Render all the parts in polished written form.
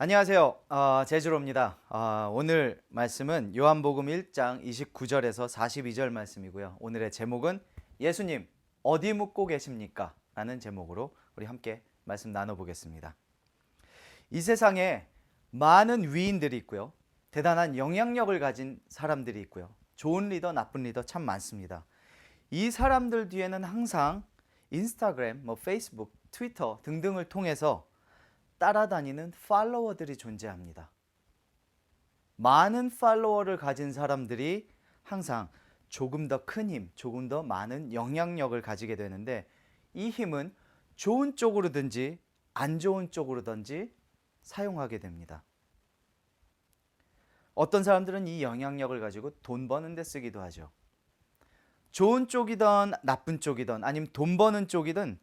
안녕하세요. 제주로입니다. 오늘 말씀은 요한복음 1장 29절에서 42절 말씀이고요. 오늘의 제목은 예수님 어디 묵고 계십니까? 라는 제목으로 우리 함께 말씀 나눠보겠습니다. 이 세상에 많은 위인들이 있고요. 대단한 영향력을 가진 사람들이 있고요. 좋은 리더, 나쁜 리더 참 많습니다. 이 사람들 뒤에는 항상 인스타그램, 페이스북, 트위터 등등을 통해서 따라다니는 팔로워들이 존재합니다. 많은 팔로워를 가진 사람들이 항상 조금 더 큰 힘, 조금 더 많은 영향력을 가지게 되는데 이 힘은 좋은 쪽으로든지 안 좋은 쪽으로든지 사용하게 됩니다. 어떤 사람들은 이 영향력을 가지고 돈 버는 데 쓰기도 하죠. 좋은 쪽이든 나쁜 쪽이든 아니면 돈 버는 쪽이든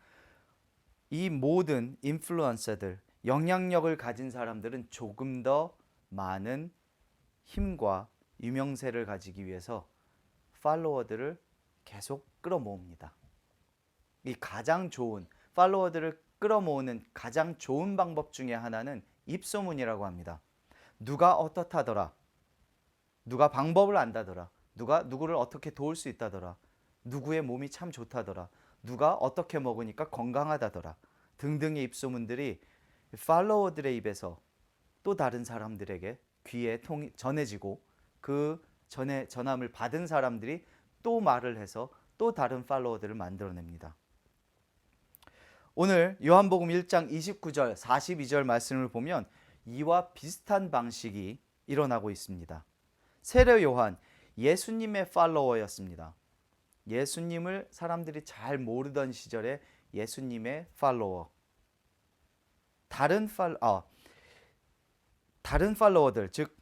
이 모든 인플루언서들, 영향력을 가진 사람들은 조금 더 많은 힘과 유명세를 가지기 위해서 팔로워들을 계속 끌어모읍니다. 이 가장 좋은 팔로워들을 끌어모으는 가장 좋은 방법 중에 하나는 입소문이라고 합니다. 누가 어떻다더라, 누가 방법을 안다더라, 누가 누구를 어떻게 도울 수 있다더라, 누구의 몸이 참 좋다더라, 누가 어떻게 먹으니까 건강하다더라 등등의 입소문들이 팔로워들의 입에서 또 다른 사람들에게 귀에 전해지고 그 전함을 받은 사람들이 또 말을 해서 또 다른 팔로워들을 만들어냅니다. 오늘 요한복음 1장 29절 42절 말씀을 보면 이와 비슷한 방식이 일어나고 있습니다. 세례 요한 예수님의 팔로워였습니다. 예수님을 사람들이 잘 모르던 시절에 예수님의 팔로워, 다른 팔로워들, 즉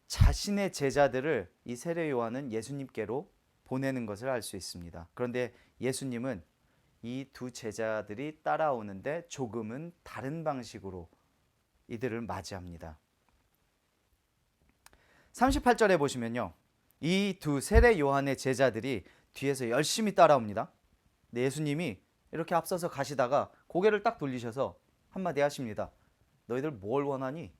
자신의 제자들을 이 세례 요한은 예수님께로 보내는 것을 알 수 있습니다. 그런데 예수님은 이 두 제자들이 따라오는데 조금은 다른 방식으로 이들을 맞이합니다. 38절에 보시면요, 이 두 세례 요한의 제자들이 뒤에서 열심히 따라옵니다. 예수님이 이렇게 앞서서 가시다가 고개를 딱 돌리셔서 한마디 하십니다. 너희들 뭘 원하니?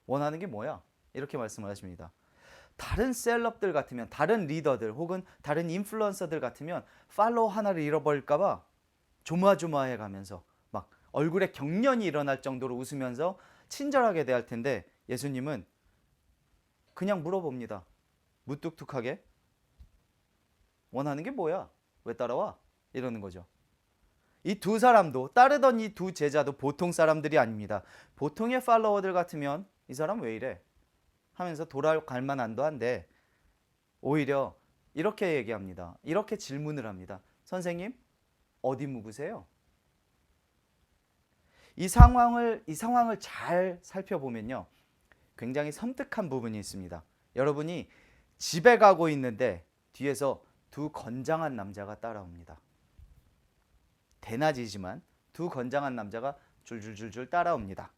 원하는 게 뭐야? 이렇게 말씀을 하십니다. 다른 셀럽들 같으면, 다른 리더들 혹은 다른 인플루언서들 같으면 팔로워 하나를 잃어버릴까봐 조마조마해 가면서 막 얼굴에 경련이 일어날 정도로 웃으면서 친절하게 대할 텐데 예수님은 그냥 물어봅니다. 무뚝뚝하게 원하는 게 뭐야? 왜 따라와? 이러는 거죠. 이 두 사람도, 따르던 이 두 제자도 보통 사람들이 아닙니다. 보통의 팔로워들 같으면 이 사람 왜 이래? 하면서 돌아갈 만한도 한데 오히려 이렇게 얘기합니다. 이렇게 질문을 합니다. 선생님, 어디 묵으세요? 이 상황을 잘 살펴보면요, 굉장히 섬뜩한 부분이 있습니다. 여러분이 집에 가고 있는데 뒤에서 두 건장한 남자가 따라옵니다. 대낮이지만 두 건장한 남자가 줄줄줄줄 따라옵니다.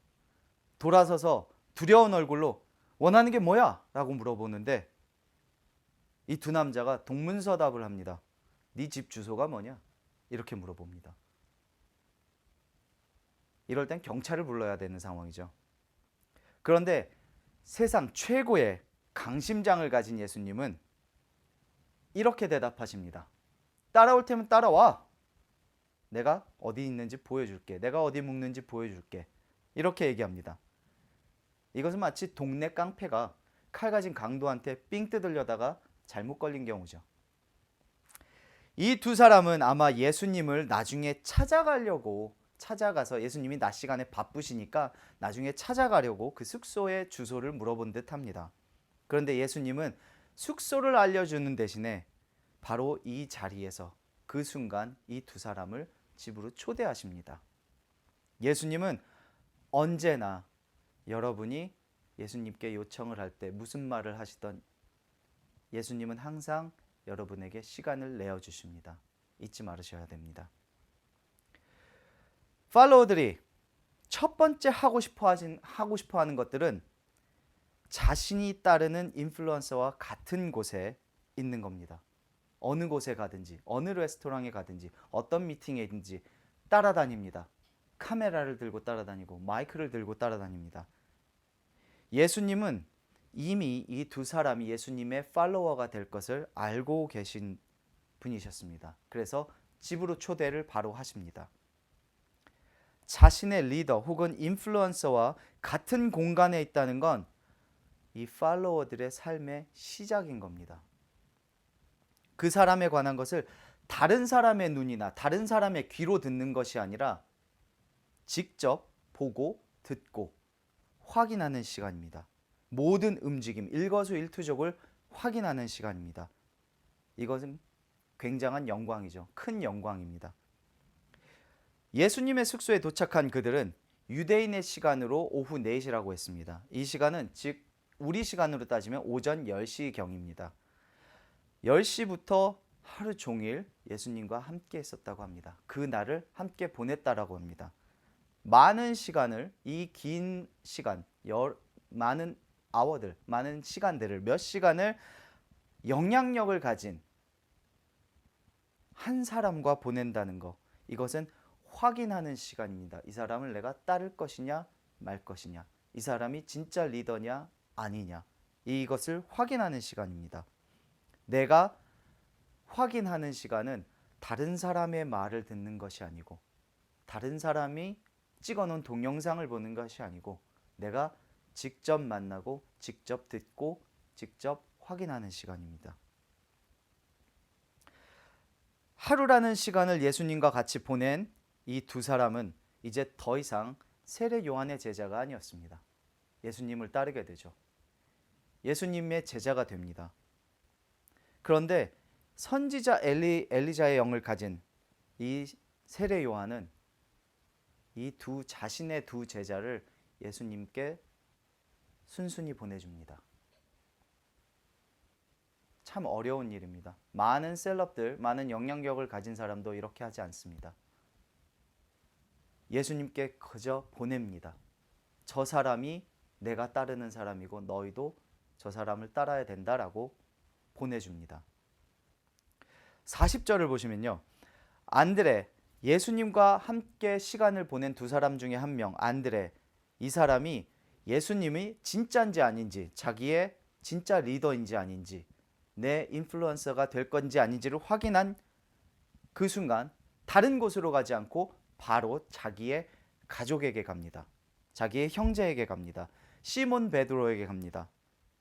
돌아서서 두려운 얼굴로 원하는 게 뭐야? 라고 물어보는데 이 두 남자가 동문서답을 합니다. 네 집 주소가 뭐냐? 이렇게 물어봅니다. 이럴 땐 경찰을 불러야 되는 상황이죠. 그런데 세상 최고의 강심장을 가진 예수님은 이렇게 대답하십니다. 따라올 테면 따라와. 내가 어디 있는지 보여줄게. 내가 어디 묵는지 보여줄게. 이렇게 얘기합니다. 이것은 마치 동네 깡패가 칼 가진 강도한테 삥 뜯으려다가 잘못 걸린 경우죠. 이 두 사람은 아마 예수님을 나중에 찾아가서 예수님이 낮 시간에 바쁘시니까 나중에 찾아가려고 그 숙소의 주소를 물어본 듯 합니다. 그런데 예수님은 숙소를 알려주는 대신에 바로 이 자리에서 그 순간 이 두 사람을 집으로 초대하십니다. 예수님은 언제나 여러분이 예수님께 요청을 할 때 무슨 말을 하시던 예수님은 항상 여러분에게 시간을 내어주십니다. 잊지 말으셔야 됩니다. 팔로워들이 첫 번째 하고 싶어 하는 것들은 자신이 따르는 인플루언서와 같은 곳에 있는 겁니다. 어느 곳에 가든지, 어느 레스토랑에 가든지, 어떤 미팅에 있든지 따라다닙니다. 카메라를 들고 따라다니고 마이크를 들고 따라다닙니다. 예수님은 이미 이 두 사람이 예수님의 팔로워가 될 것을 알고 계신 분이셨습니다. 그래서 집으로 초대를 바로 하십니다. 자신의 리더 혹은 인플루언서와 같은 공간에 있다는 건 이 팔로워들의 삶의 시작인 겁니다. 그 사람에 관한 것을 다른 사람의 눈이나 다른 사람의 귀로 듣는 것이 아니라 직접 보고 듣고 확인하는 시간입니다. 모든 움직임, 일거수일투족을 확인하는 시간입니다. 이것은 굉장한 영광이죠. 큰 영광입니다. 예수님의 숙소에 도착한 그들은 유대인의 시간으로 오후 4시라고 했습니다. 이 시간은 즉 우리 시간으로 따지면 오전 10시경입니다. 10시부터 하루 종일 예수님과 함께 있었다고 합니다. 그 날을 함께 보냈다라고 합니다. 많은 시간을, 이 긴 시간, 많은 아워들, 많은 시간들을, 몇 시간을 영향력을 가진 한 사람과 보낸다는 것, 이것은 확인하는 시간입니다. 이 사람을 내가 따를 것이냐 말 것이냐, 이 사람이 진짜 리더냐 아니냐, 이것을 확인하는 시간입니다. 내가 확인하는 시간은 다른 사람의 말을 듣는 것이 아니고, 다른 사람이 찍어놓은 동영상을 보는 것이 아니고, 내가 직접 만나고 직접 듣고 직접 확인하는 시간입니다. 하루라는 시간을 예수님과 같이 보낸 이 두 사람은 이제 더 이상 세례 요한의 제자가 아니었습니다. 예수님을 따르게 되죠. 예수님의 제자가 됩니다. 그런데 선지자 엘리자의 영을 가진 이 세례 요한은 이 자신의 두 제자를 예수님께 순순히 보내줍니다. 참 어려운 일입니다. 많은 셀럽들, 많은 영향력을 가진 사람도 이렇게 하지 않습니다. 예수님께 그저 보냅니다. 저 사람이 내가 따르는 사람이고 너희도 저 사람을 따라야 된다라고 보내줍니다. 40절을 보시면요, 안드레, 예수님과 함께 시간을 보낸 두 사람 중에 한 명, 안드레, 이 사람이 예수님이 진짜인지 아닌지, 자기의 진짜 리더인지 아닌지, 내 인플루언서가 될 건지 아닌지를 확인한 그 순간 다른 곳으로 가지 않고 바로 자기의 가족에게 갑니다. 자기의 형제에게 갑니다. 시몬 베드로에게 갑니다.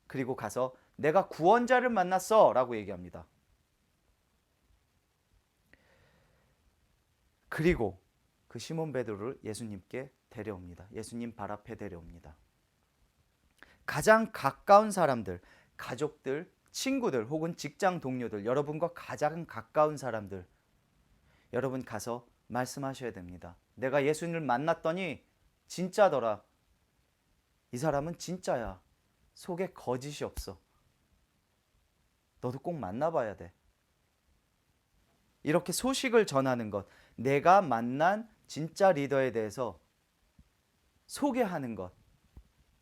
그리고 가서 내가 구원자를 만났어 라고 얘기합니다. 그리고 그 시몬 베드로를 예수님께 데려옵니다. 예수님 발 앞에 데려옵니다. 가장 가까운 사람들, 가족들, 친구들 혹은 직장 동료들, 여러분과 가장 가까운 사람들, 여러분 가서 말씀하셔야 됩니다. 내가 예수님을 만났더니 진짜더라. 이 사람은 진짜야. 속에 거짓이 없어. 너도 꼭 만나봐야 돼. 이렇게 소식을 전하는 것, 내가 만난 진짜 리더에 대해서 소개하는 것,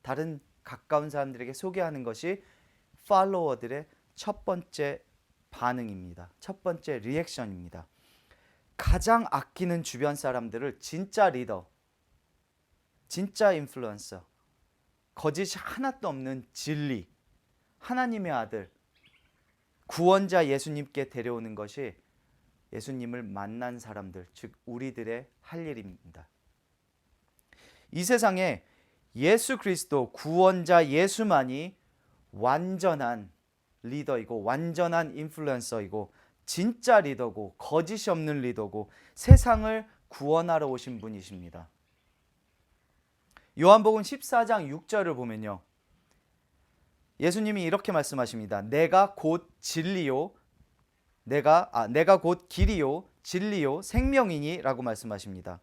다른 가까운 사람들에게 소개하는 것이 팔로워들의 첫 번째 반응입니다. 첫 번째 리액션입니다. 가장 아끼는 주변 사람들을 진짜 리더, 진짜 인플루언서, 거짓이 하나도 없는 진리, 하나님의 아들, 구원자 예수님께 데려오는 것이 예수님을 만난 사람들, 즉 우리들의 할 일입니다. 이 세상에 예수 그리스도 구원자 예수만이 완전한 리더이고 완전한 인플루언서이고 진짜 리더고 거짓이 없는 리더고 세상을 구원하러 오신 분이십니다. 요한복음 14장 6절을 보면요, 예수님이 이렇게 말씀하십니다. 내가 곧 진리요, 내가 곧 길이요 진리요 생명이니 라고 말씀하십니다.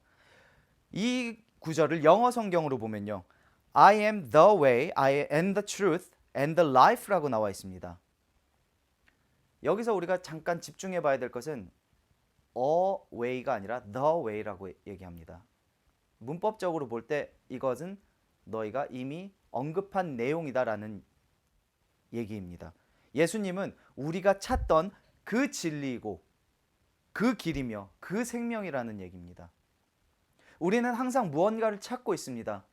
이 구절을 영어 성경으로 보면요, I am the way, I am the truth and the life 라고 나와 있습니다. 여기서 우리가 잠깐 집중해 봐야 될 것은 a way가 아니라 the way라고 얘기합니다. 문법적으로 볼 때 이것은 너희가 이미 언급한 내용이다라는 얘기입니다. 예수님은 우리가 찾던 그 진리이고 그 길이며 그 생명이라는 얘기입니다. 우리는 항상 무언가를 찾고 있습니다.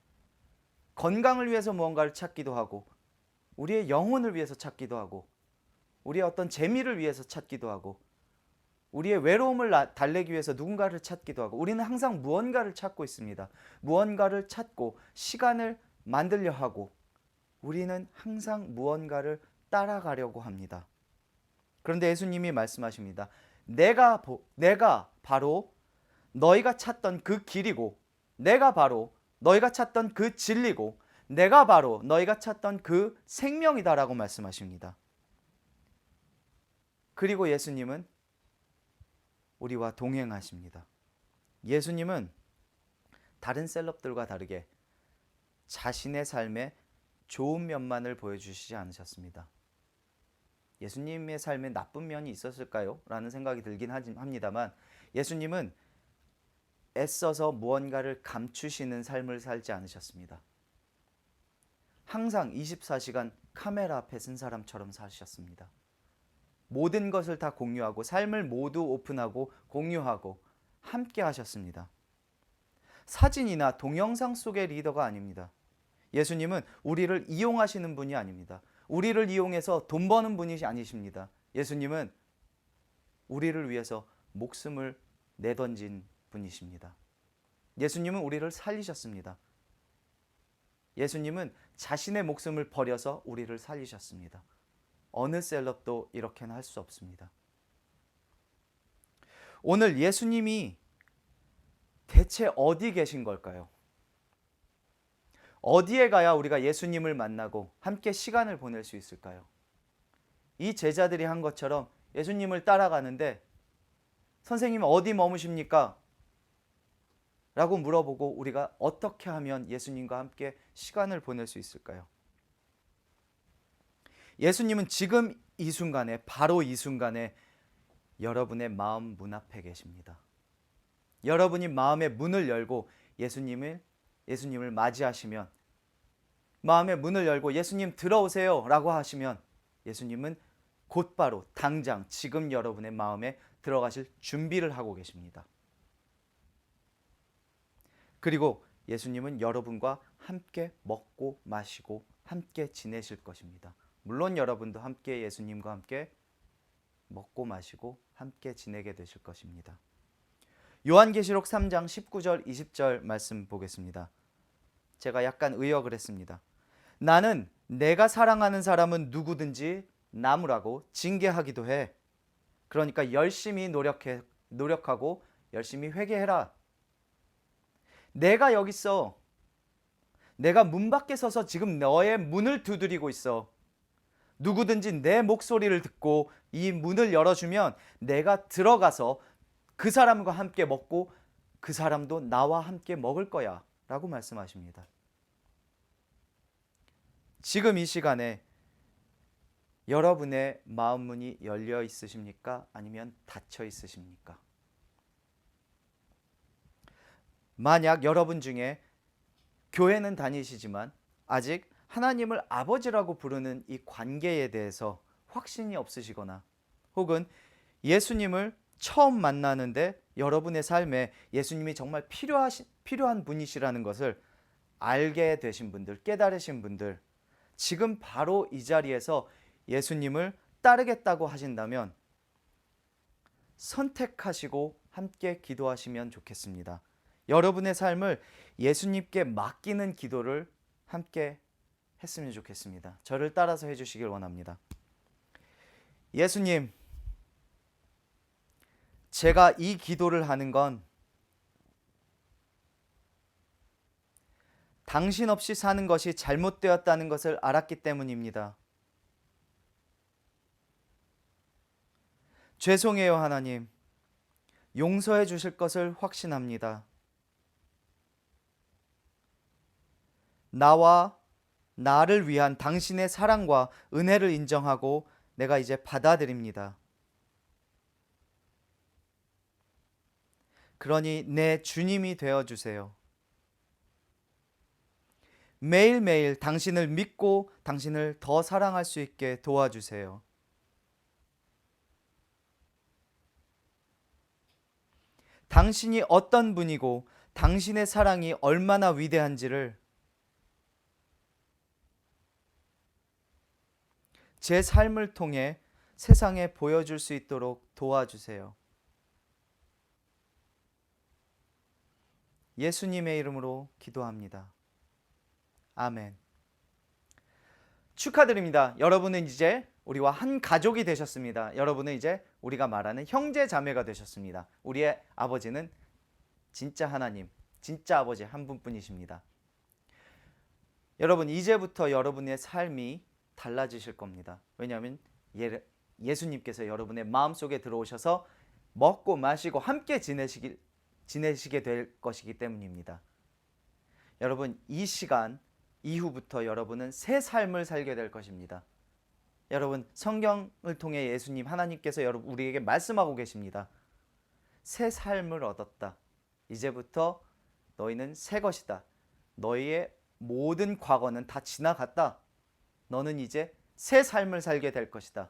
건강을 위해서 무언가를 찾기도 하고, 우리의 영혼을 위해서 찾기도 하고, 우리의 어떤 재미를 위해서 찾기도 하고, 우리의 외로움을 달래기 위해서 누군가를 찾기도 하고, 우리는 항상 무언가를 찾고 있습니다. 무언가를 찾고 시간을 만들려 하고, 우리는 항상 무언가를 따라가려고 합니다. 그런데 예수님이 말씀하십니다. 내가 바로 너희가 찾던 그 길이고, 내가 바로 너희가 찾던 그 진리고, 내가 바로 너희가 찾던 그 생명이다라고 말씀하십니다. 그리고 예수님은 우리와 동행하십니다. 예수님은 다른 셀럽들과 다르게 자신의 삶의 좋은 면만을 보여주시지 않으셨습니다. 예수님의 삶에 나쁜 면이 있었을까요? 라는 생각이 들긴 합니다만, 예수님은 애써서 무언가를 감추시는 삶을 살지 않으셨습니다. 항상 24시간 카메라 앞에 쓴 사람처럼 사셨습니다. 모든 것을 다 공유하고, 삶을 모두 오픈하고 공유하고 함께 하셨습니다. 사진이나 동영상 속의 리더가 아닙니다. 예수님은 우리를 이용하시는 분이 아닙니다. 우리를 이용해서 돈 버는 분이 아니십니다. 예수님은 우리를 위해서 목숨을 내던진 분이십니다. 예수님은 우리를 살리셨습니다. 예수님은 자신의 목숨을 버려서 우리를 살리셨습니다. 어느 셀럽도 이렇게는 할 수 없습니다. 오늘 예수님이 대체 어디 계신 걸까요? 어디에 가야 우리가 예수님을 만나고 함께 시간을 보낼 수 있을까요? 이 제자들이 한 것처럼 예수님을 따라가는데, 선생님 어디 머무십니까? 라고 물어보고 우리가 어떻게 하면 예수님과 함께 시간을 보낼 수 있을까요? 예수님은 지금 이 순간에, 바로 이 순간에 여러분의 마음 문 앞에 계십니다. 여러분이 마음의 문을 열고 예수님을 맞이하시면, 마음의 문을 열고 예수님 들어오세요 라고 하시면, 예수님은 곧바로 당장 지금 여러분의 마음에 들어가실 준비를 하고 계십니다. 그리고 예수님은 여러분과 함께 먹고 마시고 함께 지내실 것입니다. 물론 여러분도 함께 예수님과 함께 먹고 마시고 함께 지내게 되실 것입니다. 요한계시록 3장 19절 20절 말씀 보겠습니다. 제가 약간 의역을 했습니다. 나는 내가 사랑하는 사람은 누구든지 나무라고 징계하기도 해. 그러니까 열심히 노력하고 열심히 회개해라. 내가 여기 있어. 내가 문 밖에 서서 지금 너의 문을 두드리고 있어. 누구든지 내 목소리를 듣고 이 문을 열어주면 내가 들어가서 그 사람과 함께 먹고 그 사람도 나와 함께 먹을 거야 라고 말씀하십니다. 지금 이 시간에 여러분의 마음 문이 열려 있으십니까? 아니면 닫혀 있으십니까? 만약 여러분 중에 교회는 다니시지만 아직 하나님을 아버지라고 부르는 이 관계에 대해서 확신이 없으시거나, 혹은 예수님을 처음 만나는데 여러분의 삶에 예수님이 정말 필요한 분이시라는 것을 알게 되신 분들, 깨달으신 분들, 지금 바로 이 자리에서 예수님을 따르겠다고 하신다면 선택하시고 함께 기도하시면 좋겠습니다. 여러분의 삶을 예수님께 맡기는 기도를 함께 했으면 좋겠습니다. 저를 따라서 해주시길 원합니다. 예수님, 제가 이 기도를 하는 건 당신 없이 사는 것이 잘못되었다는 것을 알았기 때문입니다. 죄송해요, 하나님. 용서해 주실 것을 확신합니다. 나와 나를 위한 당신의 사랑과 은혜를 인정하고 내가 이제 받아들입니다. 그러니 내 주님이 되어주세요. 매일매일 당신을 믿고 당신을 더 사랑할 수 있게 도와주세요. 당신이 어떤 분이고 당신의 사랑이 얼마나 위대한지를 제 삶을 통해 세상에 보여줄 수 있도록 도와주세요. 예수님의 이름으로 기도합니다. 아멘. 축하드립니다. 여러분은 이제 우리와 한 가족이 되셨습니다. 여러분은 이제 우리가 말하는 형제 자매가 되셨습니다. 우리의 아버지는 진짜 하나님, 진짜 아버지 한 분뿐이십니다. 여러분, 이제부터 여러분의 삶이 달라지실 겁니다. 왜냐하면 예수님께서 여러분의 마음속에 들어오셔서 먹고 마시고 함께 지내시게 될 것이기 때문입니다. 여러분, 이 시간 이후부터 여러분은 새 삶을 살게 될 것입니다. 여러분, 성경을 통해 예수님 하나님께서 우리에게 말씀하고 계십니다. 새 삶을 얻었다. 이제부터 너희는 새 것이다. 너희의 모든 과거는 다 지나갔다. 너는 이제 새 삶을 살게 될 것이다.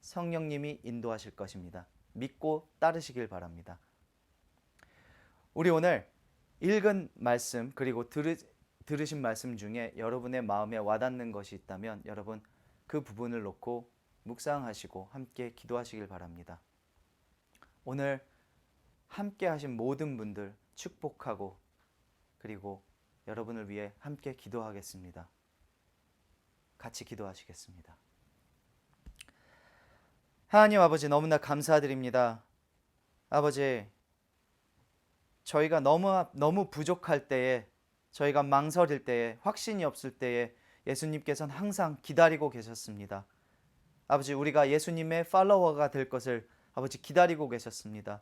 성령님이 인도하실 것입니다. 믿고 따르시길 바랍니다. 우리 오늘 읽은 말씀 그리고 들으신 말씀 중에 여러분의 마음에 와닿는 것이 있다면 여러분 그 부분을 놓고 묵상하시고 함께 기도하시길 바랍니다. 오늘 함께 하신 모든 분들 축복하고 그리고 여러분을 위해 함께 기도하겠습니다. 같이 기도하시겠습니다. 하나님 아버지, 너무나 감사드립니다. 아버지, 저희가 너무 부족할 때에, 저희가 망설일 때에, 확신이 없을 때에 예수님께서는 항상 기다리고 계셨습니다. 아버지, 우리가 예수님의 팔로워가 될 것을 아버지 기다리고 계셨습니다.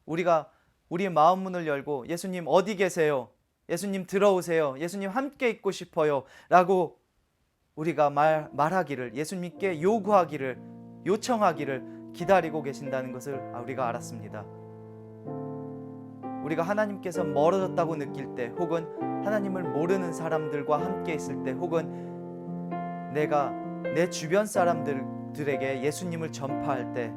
우리가 우리의 마음 문을 열고 예수님 어디 계세요? 예수님 들어오세요. 예수님 함께 있고 싶어요. 라고 우리가 말하기를, 예수님께 요구하기를, 요청하기를 기다리고 계신다는 것을 우리가 알았습니다. 우리가 하나님께서 멀어졌다고 느낄 때, 혹은 하나님을 모르는 사람들과 함께 있을 때, 혹은 내가 내 주변 사람들에게 예수님을 전파할 때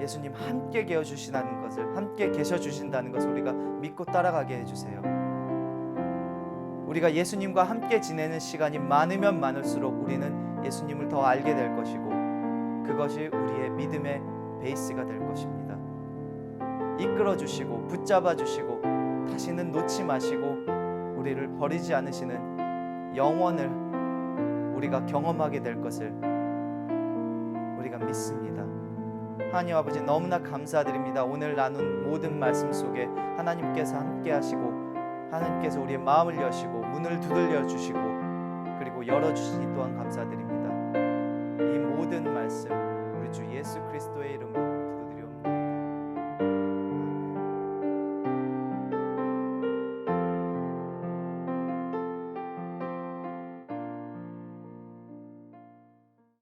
예수님 함께 계셔주신다는 것을, 함께 계셔주신다는 것을 우리가 믿고 따라가게 해주세요. 우리가 예수님과 함께 지내는 시간이 많으면 많을수록 우리는 예수님을 더 알게 될 것이고 그것이 우리의 믿음의 베이스가 될 것입니다. 이끌어 주시고 붙잡아 주시고 다시는 놓지 마시고 우리를 버리지 않으시는 영원을 우리가 경험하게 될 것을 우리가 믿습니다. 하나님 아버지, 너무나 감사드립니다. 오늘 나눈 모든 말씀 속에 하나님께서 함께 하시고 하나님께서 우리의 마음을 여시고 문을 두들려 주시고 그리고 열어주시니 또한 감사드립니다. 이 모든 말씀 우리 주 예수 그리스도의 이름으로